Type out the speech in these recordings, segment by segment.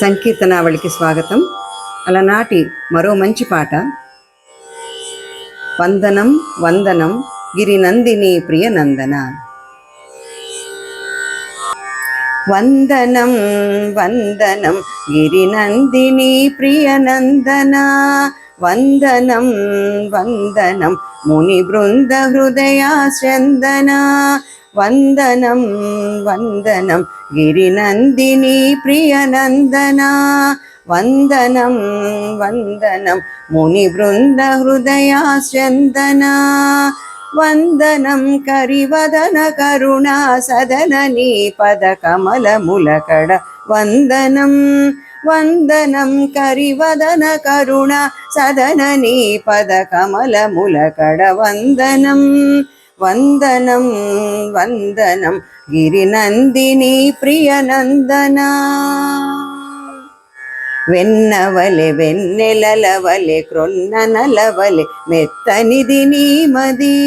సంకీర్తనావళికి స్వాగతం. అలనాటి మరో మంచి పాట. వందనం వందనం గిరినందిని ప్రియనందన. వందనం వందనం గిరినందిని ప్రియనందన. వందనం వందనం ముని బృంద హృదయాస్యందన. వందనం వందనం గిరినందిని ప్రియనందన. వందనం వందనం ముని బృంద హృదయాస్యందన. వందనం కరివదన కరుణా సదన నీ పద కమలములకడ. వందనం వందనం కరివదన కరుణ సదన నీ పద కమలములకడ. వందనం వందనం వందనం గిరినందిని ప్రియనందన. వెన్నవలె వెన్నెలవలె క్రొన్ననలవలె మెత్తనిది నీ మది.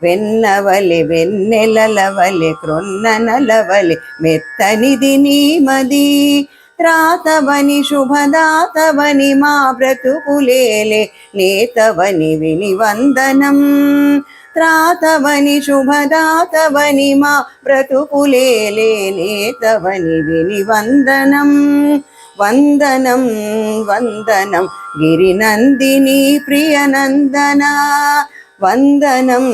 వెన్నవలె వెన్నెలవలె క్రొన్ననలవలె మెత్తనిది నీ మది. త్రాతవని శుభదాతవని మా బ్రతుకులేలే నేతవని విని వందనం. త్రాతవని శుభదాతవని మా బ్రతుకులేలే నేతవని విని వందనం. వందనం వందనం గిరినందిని ప్రియనందన. వందనం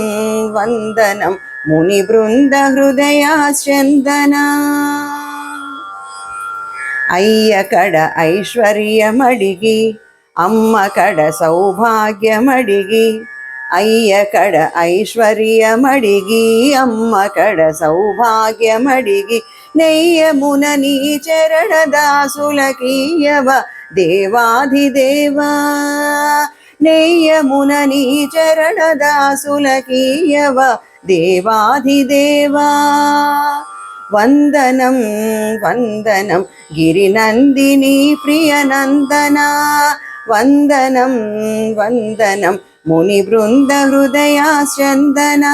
వందనం ముని బృంద హృదయాస్యందన. అయ్య కడ ఐశ్వర్యమడిగి అమ్మ కడ సౌభాగ్యమడిగి. అయ్య కడ ఐశ్వర్యమడిగి అమ్మ కడ సౌభాగ్యమడిగి. నెయ్యమున నీ చరణ దాసులకీయవ దేవాధిదేవా. నెయ్యమున నీ చరణ దాసులకీయవ దేవాధిదేవా. వందనం వందనం గిరినందిని ప్రియనందన. వందనం వందనం ముని బృంద హృదయాస్యందన.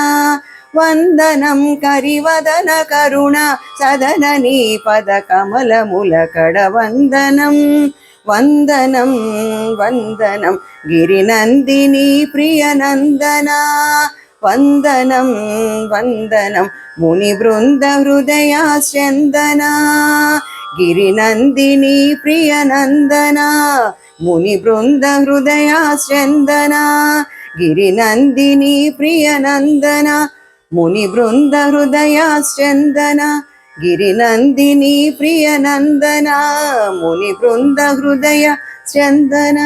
వందనం కరివదన కరుణ సదన నీ పద కమలములకడ. వందనం వందనం వందనం గిరినందిని ప్రియనందన. వందనం వందనం ముని బృంద హృదయాస్యందన. గిరినందిని ప్రియనందన ముని బృంద హృదయాస్యందన. గిరినందిని ప్రియనందన ముని బృంద హృదయాస్యందన. గిరినందిని ప్రియనందన ముని బృంద హృదయాస్యందన.